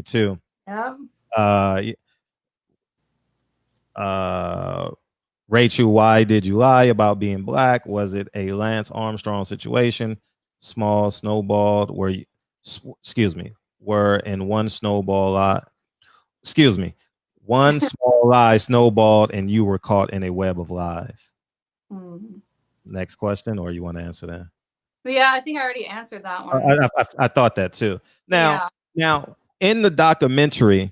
too. Yeah. Uh, uh, Rachel, why did you lie about being black? Was it a Lance Armstrong situation? Small snowballed where you, excuse me, were in one snowball lie. Excuse me, one small lie snowballed and you were caught in a web of lies. Mhm. Next question, or you want to answer that? Yeah, I think I already answered that I, one. I thought that too. Now, Yeah. now in the documentary,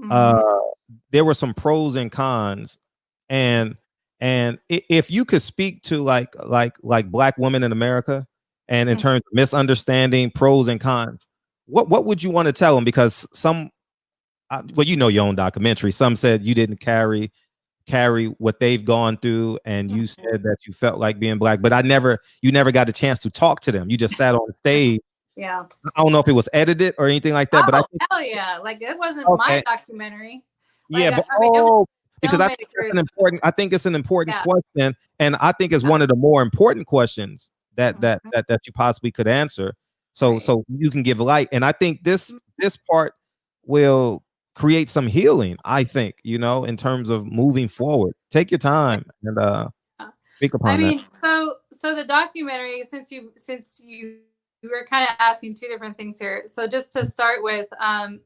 uh, Hmm. there were some pros and cons, and if you could speak to like black women in America, and in terms of misunderstanding pros and cons, what would you want to tell them? Because some, well, you know your own documentary. Some said you didn't carry what they've gone through, and you said that you felt like being black, but you never got a chance to talk to them. You just sat on the stage. Yeah. I don't know if it was edited or anything like that, but I Oh, think hell yeah. Like it wasn't my okay, documentary. yeah, Like but I mean it was because I think that's an filmmakers. important. I think it's an important Yeah. question, and I think it's Yeah. one of the more important questions Mhm. that you possibly could answer. So Right. you can give light, and I think this part will create some healing. I think, in terms of moving forward. Take your Yeah. time and speak I upon that. mean, so the documentary, since you were kind of asking two different things here. So just to start with,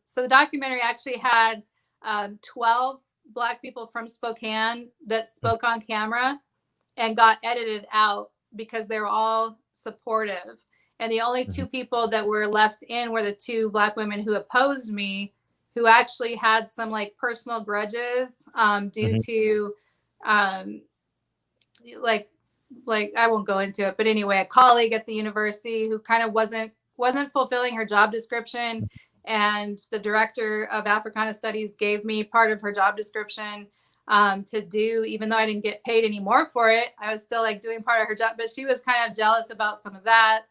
so the documentary actually had 12 Black people from Spokane that spoke on camera and got edited out because they were all supportive. And the only two Mhm, people that were left in were the two Black women who opposed me, who actually had some like personal grudges due mhm, to um, like I won't go into it, but anyway, a colleague at the university who kind of wasn't fulfilling her job description, and the director of Africana Studies gave me part of her job description to do, even though I didn't get paid anymore for it. I was still like doing part of her job, but she was kind of jealous about some of that.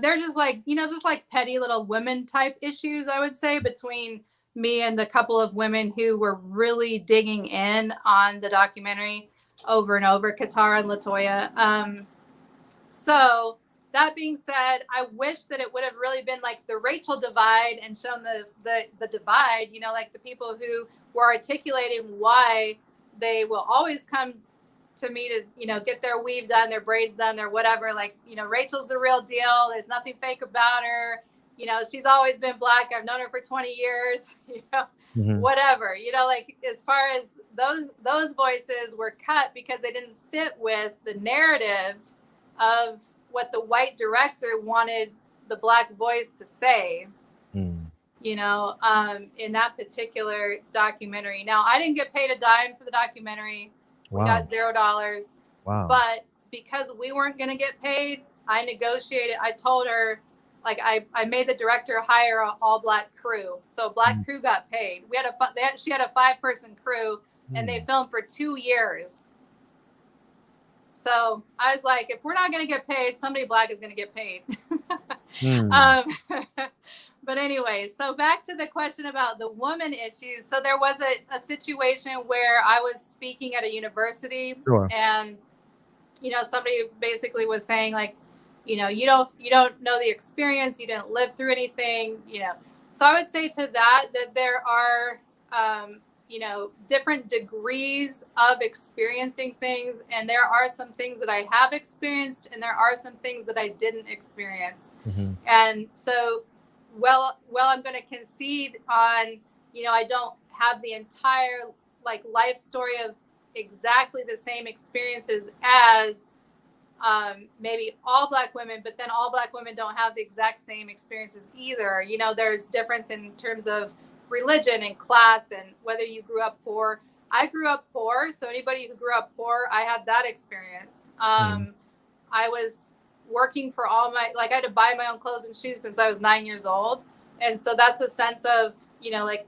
They're just like just like petty little women type issues, I would say, between me and the couple of women who were really digging in on the documentary over and over, Katara and Latoya. So that being said, I wish that it would have really been like the Rachel divide and shown the divide. Like the people who were articulating why they will always come to me to get their weave done, their braids done, their whatever. Like Rachel's the real deal. There's nothing fake about her. She's always been Black. I've known her for 20 years. mhm, Whatever. Like as far as those voices were cut because they didn't fit with the narrative of what the white director wanted the Black voice to say. mm. In that particular documentary. Now, I didn't get paid a dime for the documentary. We got Wow, $0. wow. But because we weren't going to get paid, I negotiated. I told her, like, I made the director hire an all Black crew. So Black Mm, crew got paid. She had a 5-person crew, and they mm, filmed for 2 years. So I was like, if we're not going to get paid, somebody Black is going to get paid. mm. um, but anyway, so back to the question about the woman issues. So there was a situation where I was speaking at a university, Sure. and somebody basically was saying like, you don't know the experience, you didn't live through anything. So I would say to that there are different degrees of experiencing things, and there are some things that I have experienced, and there are some things that I didn't experience. Mhm, And so, I'm going to concede on, I don't have the entire like life story of exactly the same experiences as maybe all Black women, but then all Black women don't have the exact same experiences either. There's difference in terms of religion and class and whether you grew up poor. I grew up poor, so anybody who grew up poor, I had that experience. mhm, I was working for like I had to buy my own clothes and shoes since I was 9 years old. And so that's a sense of, like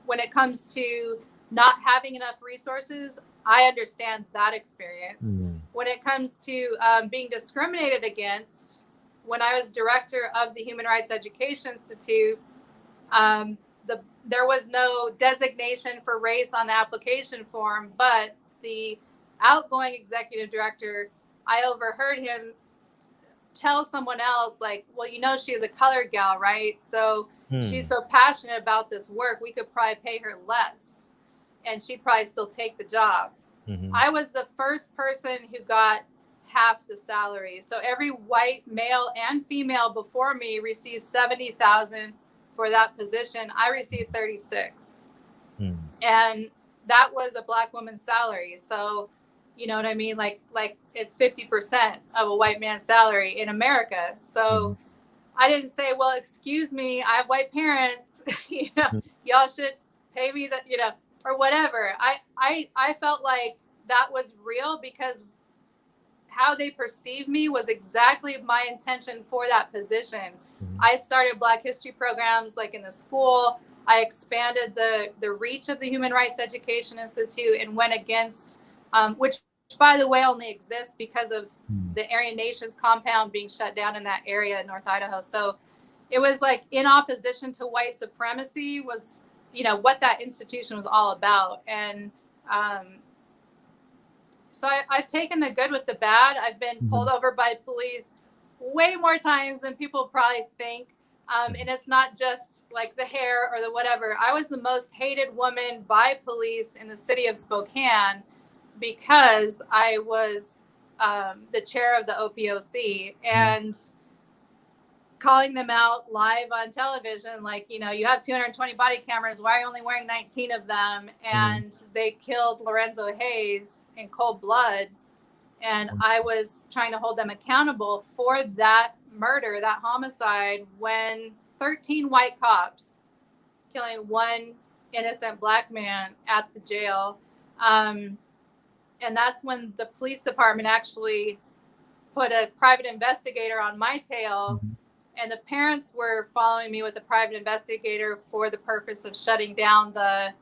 when it comes to not having enough resources, I understand that experience. mm, When it comes to being discriminated against, when I was director of the Human Rights Education Institute, um, there was no designation for race on the application form, but the outgoing executive director, I overheard him tell someone else, like, well, she is a colored gal, right? So she's so passionate about this work, we could probably pay her less and she'd probably still take the job. I was the first person who got half the salary. So every white male and female before me received 70,000 for that position. I received 36. And that was a Black woman's salary. So, you know what I mean? Like it's 50% of a white man's salary in America. So I didn't say, well, excuse me, I have white parents, you know, y'all should pay me that, you know, or whatever. I felt like that was real because how they perceived me was exactly my intention for that position. I started Black History programs like in the school. I expanded the reach of the Human Rights Education Institute and went against, which by the way only exists because of the Aryan Nations compound being shut down in that area in North Idaho. So it was like in opposition to white supremacy was, you know, what that institution was all about. And so I've taken the good with the bad. I've been pulled over by police way more times than people probably think. And it's not just like the hair or the whatever. I was the most hated woman by police in the city of Spokane because I was the chair of the OPOC and calling them out live on television. Like, you know, you have 220 body cameras. Why are you only wearing 19 of them? And they killed Lorenzo Hayes in cold blood. And I was trying to hold them accountable for that murder, that homicide, when 13 white cops killing one innocent Black man at the jail. And that's when the police department actually put a private investigator on my tail. And the parents were following me with a private investigator for the purpose of shutting down the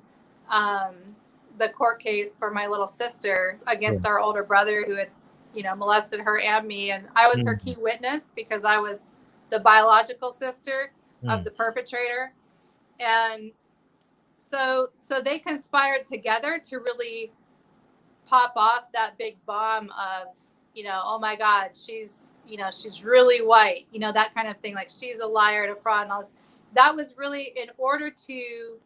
court case for my little sister against our older brother who had, you know, molested her and me. And I was her key witness because I was the biological sister of the perpetrator. And so they conspired together to really pop off that big bomb of, you know, oh my God, she's, you know, she's really white, you know, that kind of thing. Like she's a liar and a fraud and all this. That was really in order to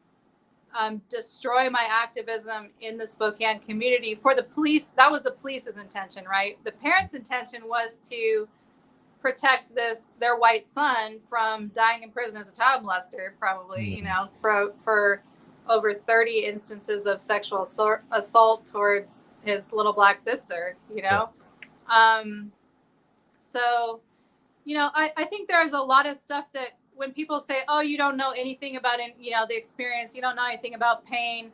destroy my activism in the Spokane community for the police. That was the police's intention, right? The parents' intention was to protect their white son from dying in prison as a child molester, probably, you know, for over 30 instances of sexual assault towards his little Black sister, you know? So, you know, I think there's a lot of stuff that when people say, oh, you don't know anything about it, you know, the experience, you don't know anything about pain,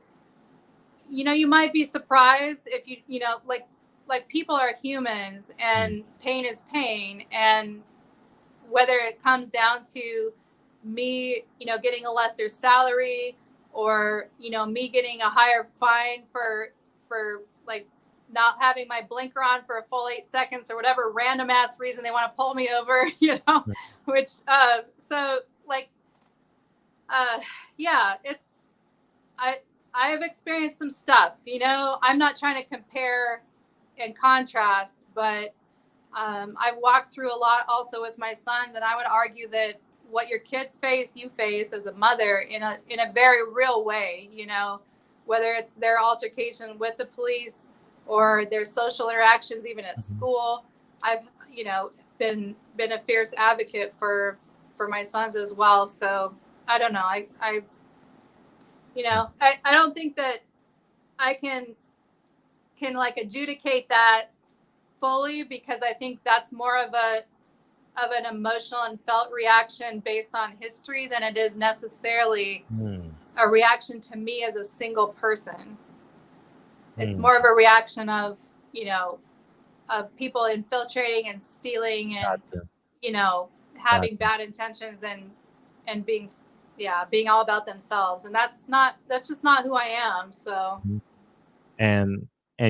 you know, you might be surprised if you know, like people are humans and pain is pain. And whether it comes down to me, you know, getting a lesser salary or, you know, me getting a higher fine for like not having my blinker on for a full 8 seconds or whatever random ass reason they want to pull me over, you know, which, so like, yeah, it's, I have experienced some stuff, you know, I'm not trying to compare and contrast, but, I've walked through a lot also with my sons. And I would argue that what your kids face, you face as a mother in a very real way, you know, whether it's their altercation with the police or their social interactions, even at school. I've, you know, been a fierce advocate for my sons as well. So I don't know. I you know, I don't think that I can like adjudicate that fully because I think that's more of an emotional and felt reaction based on history than it is necessarily a reaction to me as a single person. It's more of a reaction of, you know, of people infiltrating and stealing and, you know, having bad intentions and being all about themselves. And that's just not who I am. So. And